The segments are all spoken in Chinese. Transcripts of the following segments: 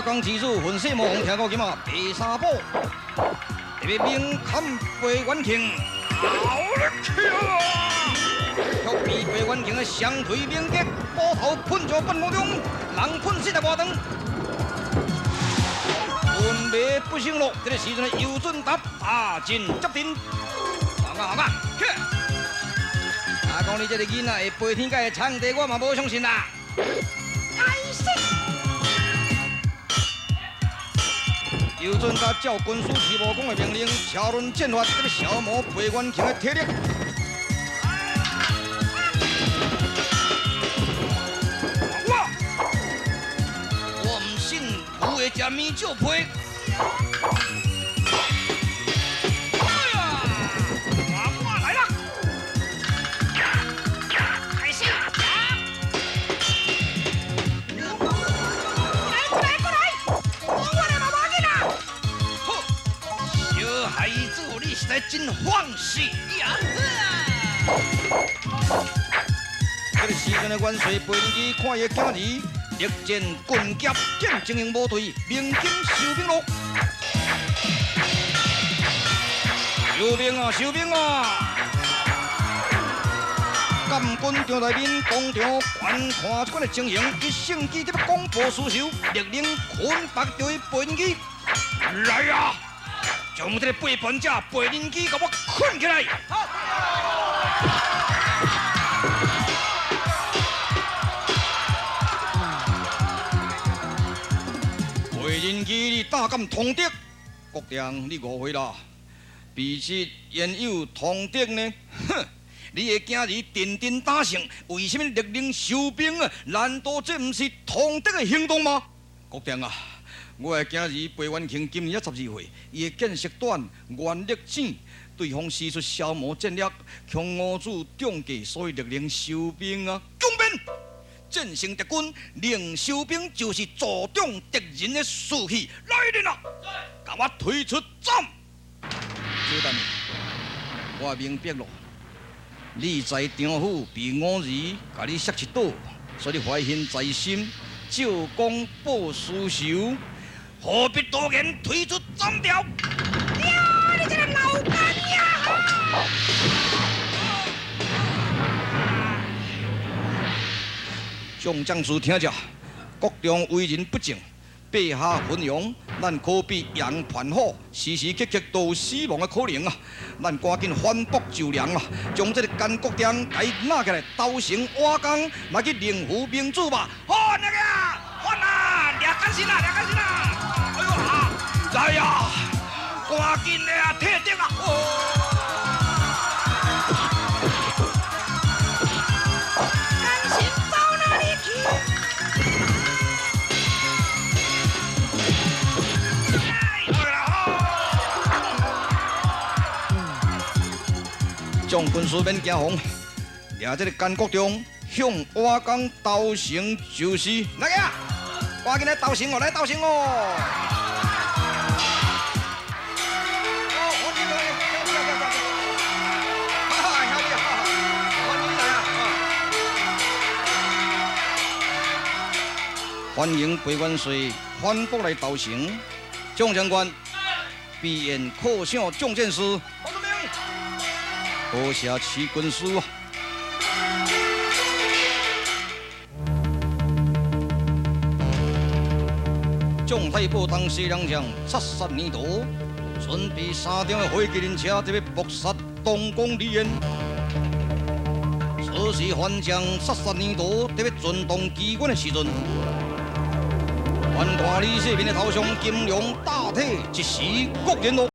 钢技术，混世魔王听过今嘛白沙堡，特别明砍背元庆，好力气啊！却被背元庆的双腿连击，波头喷着半空中，人喷死在外场。运未不成路，这个时阵的尤俊达大进接阵，好嘛，去！阿讲你这个囡仔会飞天界的场地，我嘛无相信啦。该死！尤俊达照军师徐无公的命令，超轮剑法，这个消磨背元庆的体力。我唔信有会食面就皮。哎呀，我来了！开始！过来！我来嘛，无紧啦。好，小孩子，你实在真放肆呀！这个时阵的元帅背机看伊囝儿，力战棍剑，见精英部队，鸣金收兵咯！收兵啊，收兵啊！监军张大面当场观看这款的情形，伊圣旨特别广播书修，勒令捆绑着伊背机。来呀！将这个背叛者背人机给我捆起来！背人机你胆敢通敌？国良，你误会啦！彼此原有通敌呢？哼！你的囝儿阵阵打胜，为什么勒令收兵啊？难道这不是通敌的行动吗？国良啊！我的囝儿背元庆今年才12岁，伊的见识短，眼力浅，对方施出消磨战略，向五子中计，所以勒令收兵啊！公兵，战胜敌军，令收兵就是助长敌人的士气。来人啊！甲我推出战！小等，我明白了。你在张府被五儿甲你摔一倒，所以你怀恨在心，照公报私仇。何必多言，推出斩条？呀，你这个老干呀！众将士听着，国中为人不正，背下昏庸，咱可比杨盘虎，时时刻刻都有死亡的可能啊！咱赶紧反驳就良啊！将这个奸国店给拿起来，刀成瓦岗，来去领服明主吧！好那个，换啊！抓紧心啦，抓紧心啦！哎呦啊！来呀！赶紧的啊，退敌啊！甘心走哪里去？将军师免惊慌，抓这个奸国中向瓦岗投降就是来呀！赶紧来投降哦，来投降哦！欢迎北元帅反复来投降，众将官必言叩响众战士。多谢齐军师啊！众太保当西凉将73年度，准备3辆的火麒麟车，特别搏杀东宫李渊。此时还将73年度特别准动机关的时阵，还看李世民的头上金龙大体，一时国人咯。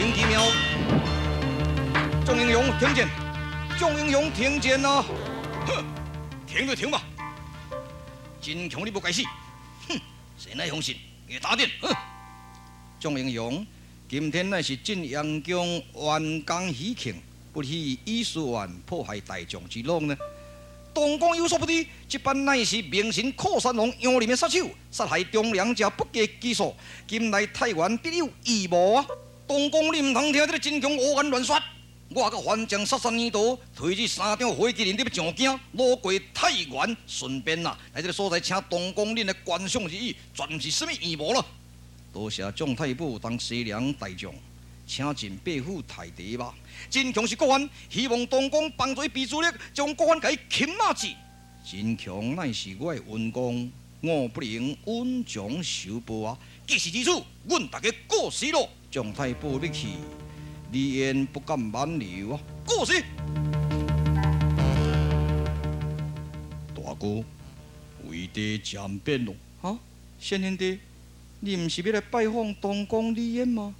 名其妙。众英雄听见，众英雄听见啊！哼，停就停吧。真强你不该死，哼！谁来相信？给打点，哼！众英雄，今天乃是晋阳宫完工喜庆，不喜以私怨迫害大众之弄呢。东宫有所不知，这般乃是明神寇山龙杨林的杀手，杀害忠良者不计其数，今来太原必有异谋啊！东宫你唔通听这个真强胡言乱说。我甲还将杀山二刀，推这3张火麒麟，你要上京，路过太原，顺便来这个所在，请东宫恁的观赏之意，绝不是什么异谋了。多谢众太保当西凉大将，请进伯府太地吧。真强是国藩，希望东宫帮助逼主力，将国藩给擒拿之。真强乃是我的恩公，我不能恩将仇报啊！既是如此，阮大家过死咯。众太保要去。李燕不敢挽留啊！过死！大哥，为地渐变咯。啊，先兄弟，你唔是要来拜访东宫李燕吗？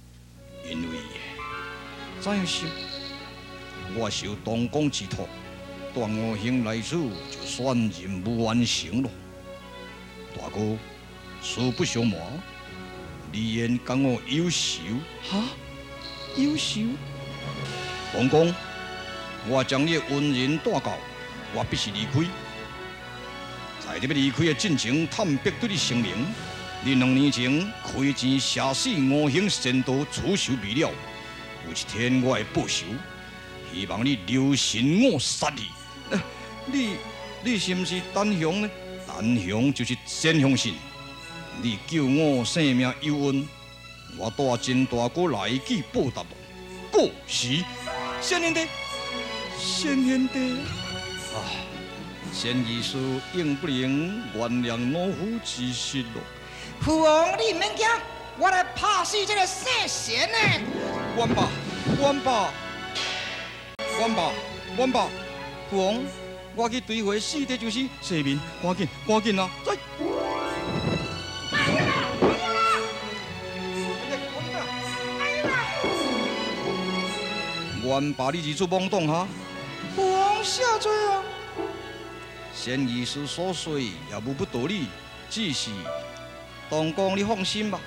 因为怎样想，我受东宫之托，段五兄来此就算任务完成咯。大哥，实不相瞒，李燕讲我优秀。哈？优秀，东宫，我将你的恩人带到，我必须离开。在你要离开的进程，探逼对你声明，你2年前开钱杀死5兄先导，处手未了，有一天我会报仇，希望你留神我杀你。你是不是单雄呢？单雄就是先雄信，你救我性命有恩。我带真大哥来去报答咯。过时，先兄弟，先兄弟啊，先义师应不能原谅老夫之失咯。父王，你唔免惊，我来拍死这个世贤呢。冤吧，冤吧，冤吧，冤吧！父王，我去追回死地就是世民，赶紧啊！在。冤吧，你如此妄动哈！父王下罪啊！先义师所说也无不道理，只是东宫你放心吧，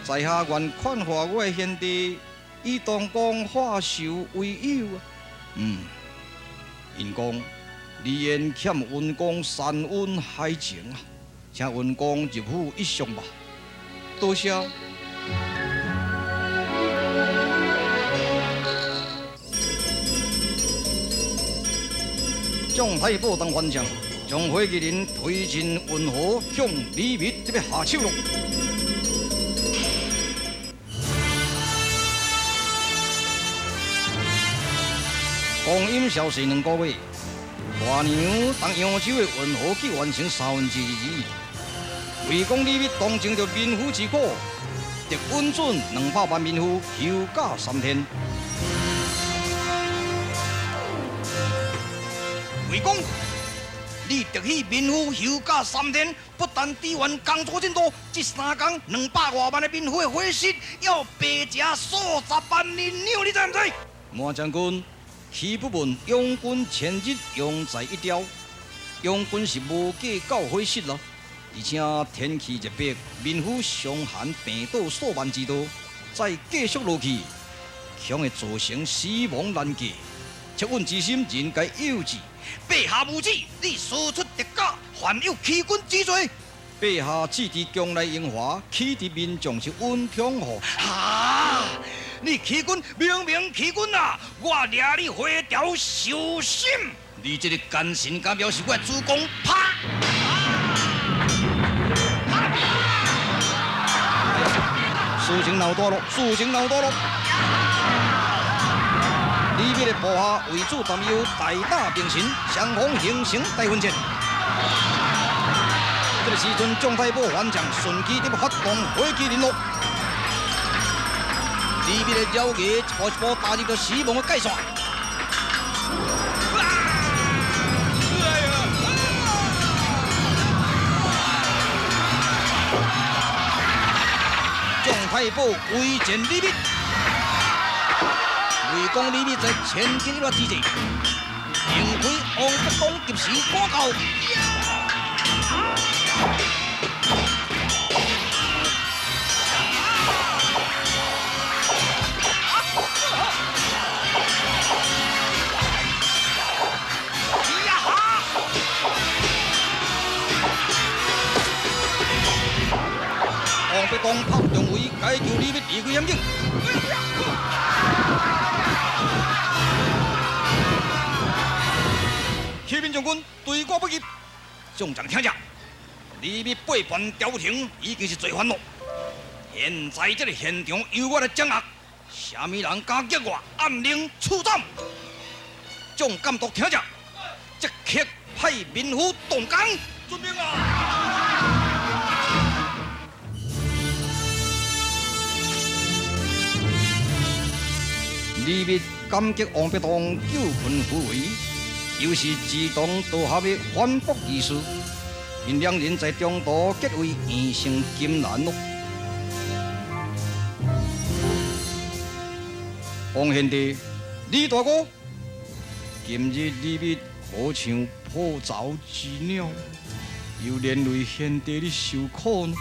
在下愿宽化我的兄弟，以东宫化仇为友啊！因公，李燕欠温公3恩海情啊，请温公入府一叙吧。多谢。众太保当还将，将火麒麟推进运河，向李密这边下手咯。光阴消逝2个月，大娘当扬州的运河计完成2/3，为公李密当征着民夫之苦，得允准200万民夫休假3天。为公，你得许民夫休假3天，不但支援工作进度，这3天200多万的民夫的伙食要白吃数十万人牛，你知唔知？马将军，此部分拥军前日用在一条，拥军是无计较伙食咯，而且天气热逼，民夫伤寒病倒数万之多，再继续落去，恐会造成死亡难计。捌阮之心，人该幼稚。陛下无旨，你私出敌假，犯有欺君之罪。陛下旨在将来英华，启迪民众是温通乎。哈！你欺君，明明欺君啊！我掠你花条受审。你这个奸臣，敢表示我主公啪！事情闹大了，事情闹大了。李密的部下为主担忧大打兵神，双方形成大混战。这个时阵，众太保还将顺机地发动火麒麟咯。李密的妖爷一步一步踏入到死亡的界线。众太保围歼李密。公李密在前进一段之际，迎开王德公及时赶到。王德公炮中尉解救李密离开险境。启禀将军，对我不急。众将听着，李密背叛朝廷已经是罪犯了。现在这个现场由我来掌握，什么人敢激我，按令处斩。众监督听着，即刻派民夫动工。遵命啊！李密感激王必当救困扶危，又是志同道合的反复义士，因两人在中途结为异姓金兰咯。王贤弟，李大哥，今日李密好像破巢之鸟，又连累贤弟你受苦呢。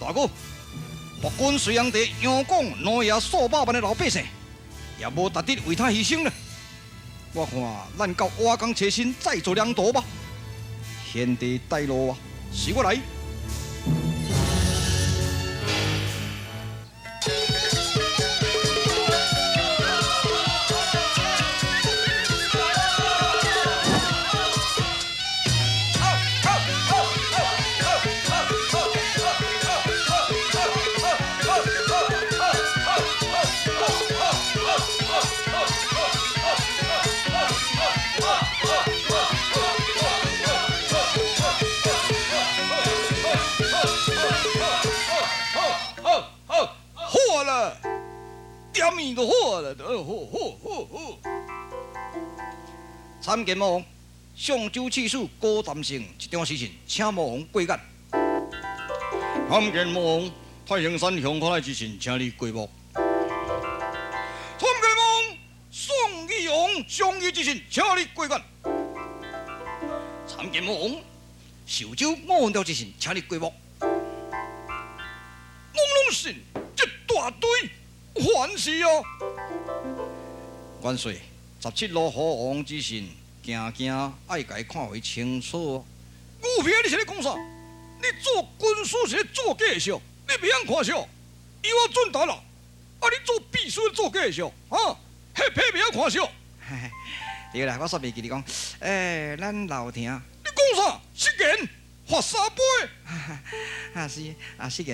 大哥，国军虽然在阳光挪亚数百万的老百姓。也无值得为他牺牲了。我看咱到瓦岗车身再做两道吧。贤弟带路啊，随我来。点面就好了，好。参见魔王，上州刺史高占胜一张私信，请魔王过眼。参见魔王，太行山向发来之信，请你过目。参见魔王，宋义勇上谕之信，请你过眼。参见魔王，寿州武文调之信，请你过目。拢是一大堆。还是哦，元帅17路虎王之信，行爱家看为清楚。牛皮，你是咧讲啥？你做军师是咧做假象，你袂晓看相，以我准达啦。啊，你做秘书做假象，啊，迄批袂晓看相。对啦，我煞袂记你讲，咱老兄，你讲啥？失言，罚3杯。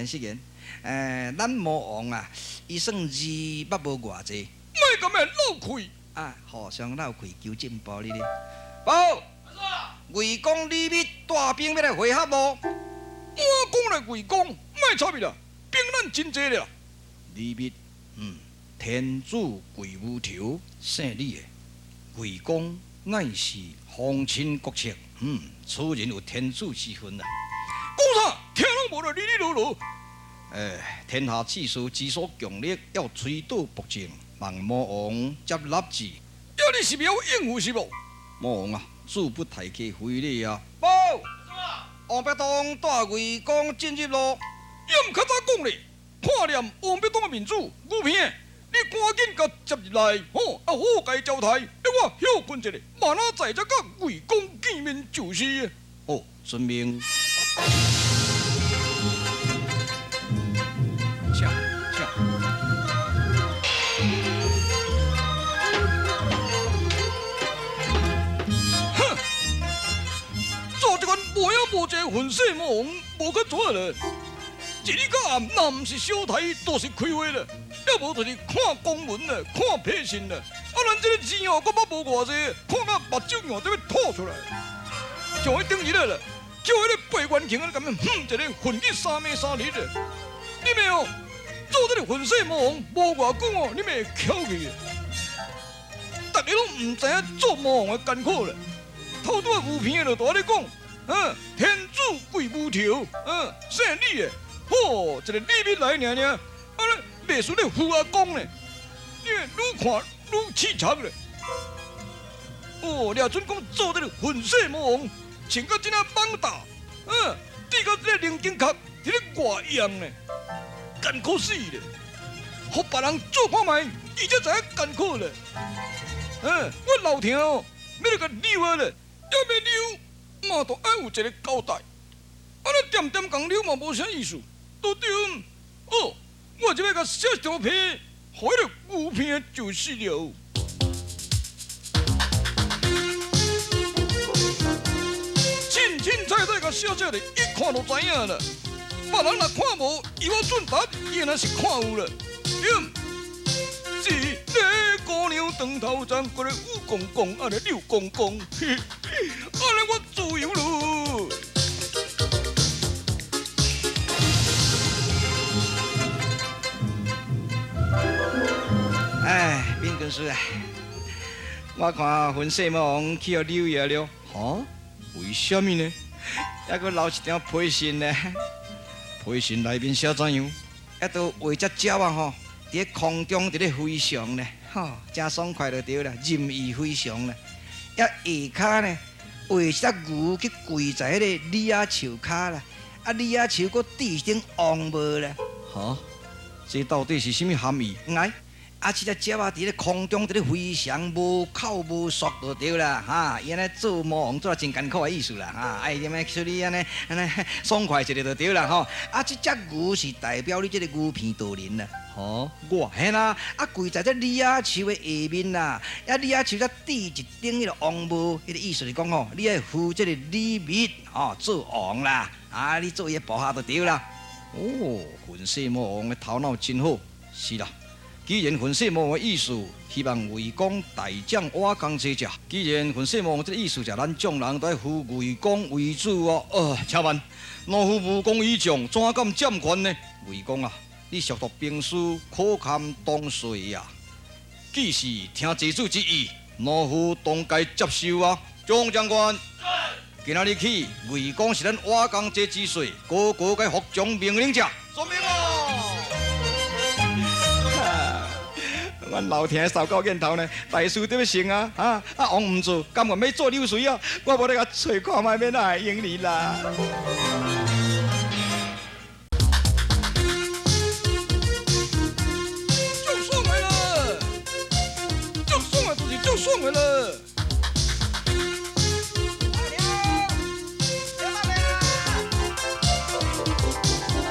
失言。咱魔王啊，伊算字捌无偌济，莫咁样漏气啊，互相漏气求进步哩咧。报，魏公李密带兵要来会合无？我讲来魏公，莫吵咪啦，兵咱真济了。李密，天子贵无头，姓李的，魏公乃是皇亲国戚，此人有天子之分啊。讲啥？听拢无了，哩啰啰。天下志士之所强烈，要推倒薄情，望魔王接纳之。要你是要应付是无？魔王啊，恕不太客非礼啊！报，王必当带魏公进入咯。要唔较早讲咧，看念王必当的面子，牛片，你赶紧甲接入来，好加交代，我休困一下，慢仔再甲魏公见面就是。哦，遵命。无这混世魔王，无去做了。一日到暗，若唔是小台，都是开会了；要无就是看公文了，看批信了。啊，咱这个钱哦，搁捌无偌济，看到目睭硬都要吐出来。像迄顶日了，叫迄个八元庆啊，咁样一个混去3暝3日了。你咪哦，做这个混世魔王，无偌久哦，你咪会翘去的。大家拢唔知影做魔王的艰苦了。头拄啊有片就大咧讲。天子贵无头，姓李的，一个李密来尔，啊，袂输咧胡阿公呢。你愈看愈凄惨咧。哦，廖准讲做这个混世魔王，穿到这样蠓大，滴到这个零金壳，伫咧外样呢，艰苦死咧。互别人做看卖，伊才知影艰苦咧。我老听哦，要来甲溜啊咧，要要溜，嘛都爱有一个交代。安尼点点讲溜嘛无啥意思，都对。哦，我就要甲小条皮，互迄个牛片就是了。清清彩彩甲小姐咧，一看就知影啦。别人若看无，以我准达，伊若是看有啦。一个姑娘长头鬃，过来武公公，安尼溜公公，安尼我自由咯。哎，民军师啊，我看混世魔王去互柳爷了。哈？为什么呢？还阁留一条批信呢？批信内面写怎样？还都画只鸟啊吼，伫咧空中伫咧飞翔呢，吼，真爽快就对啦，任意飞翔啦。还下骹呢，画一只牛去跪在迄个李亚树骹啦，李亚树阁戴一顶王帽啦。哈？这到底是什么含义？这只鸟啊，伫咧空中伫咧飞翔，无口无束就对啦，哈！伊安尼做魔王做真艰苦的意思啦，哈！哎，点样处理安尼爽快一个就对啦，吼！这只牛是代表你这个牛皮道人啦。哈？嘿啦，跪在这李亚树的下面啦，李亚树才戴一顶迄个王帽，迄个意思是讲吼，你要负这个李密做王啦，你做伊的部下就对啦。哦，混世魔王的头脑真好，是啦。既然混世魔王的意思，希望魏公大将瓦岗这只。既然混世魔王这个意思，就咱众人都要扶魏公为主哦。请问，若负武功以上，怎敢占权呢？魏公啊，你熟读兵书，可堪当岁呀。既是听祭主之意，若负当该接受啊。众将官，今仔日起，魏公是咱瓦岗这之岁，个个该服从命令者。遵命哦。阮老天扫到眼头呢，大事都要成啊！王唔做，甘愿要做流水啊！我无咧甲找看卖，免哪会用你啦？就爽的了，就爽的就是就爽的了。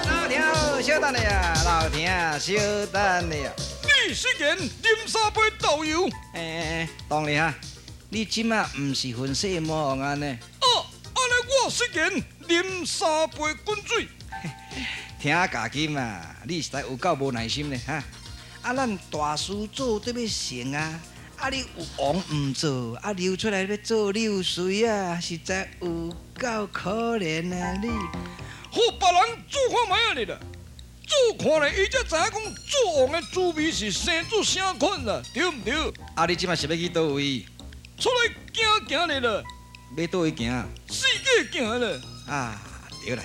老天，小等你啊！老天，小等你啊！你誓言啉三杯豆油。当然啊，你即马唔是混世魔王安尼。安尼我誓言啉三杯滚水。听家己嘛，你实在有够无耐心呢哈！咱大事做得要成啊！你有王唔做，流出来要做流水啊，实在有够可怜啊你！互别人做看卖啊你啦！做看咧，伊才知影讲做王的滋味是生做啥款啦，对毋对？你即摆是要去倒位？出来行咧啦，要倒位行？世界行啦！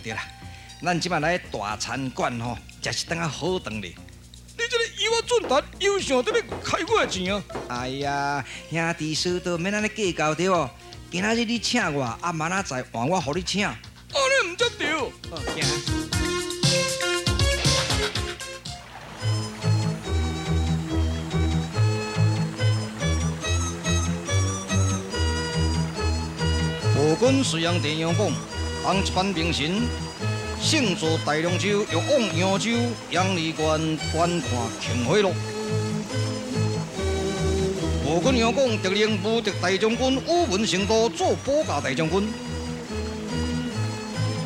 对啦，咱即摆来大餐馆吼，食一顿好顿咧。你这个以我准达，又想得要开我的钱啊？哎呀，兄弟师都免安尼计较对哦。今仔日你请我，明仔载换我互你请。安尼毋则对。行。我军虽然地阳讲，当一班兵神，胜坐大龙舟，欲往扬州，杨丽关观看庆回路。我军杨讲得令武德大将军武文成都做保驾大将军。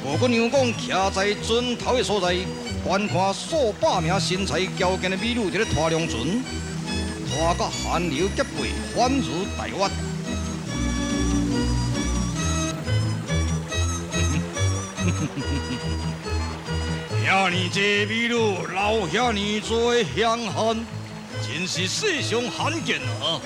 我军杨讲徛在船头的所在，观看数百名身材矫健的美女在咧拖龙船，拖到寒流结背，返如台湾。遐尼济美女，留遐尼多香汗，真是世上罕见啊！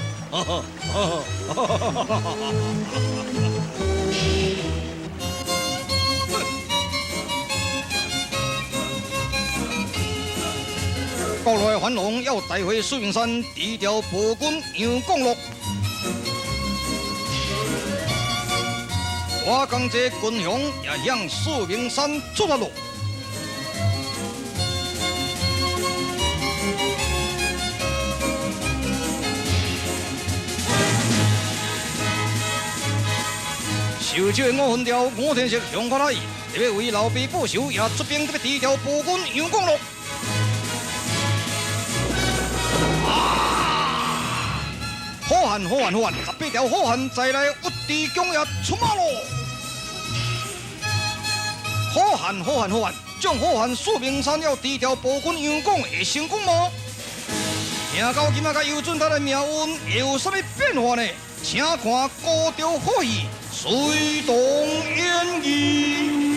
国内繁荣要带回水明山，低调暴君杨公禄。我江这军雄也向水明山出发路。受招的五分调五天色向发来，特要为老爸报仇，也出兵特别低调暴君杨公禄。好汉好汉好汉，18条好汉再来屈地江也出马咯！好汉好汉好汉，将好汉水明山了低调暴君杨公会成功吗？听到今仔甲尤俊他的命运会有啥物变化呢？请看高调好戏，水动演义。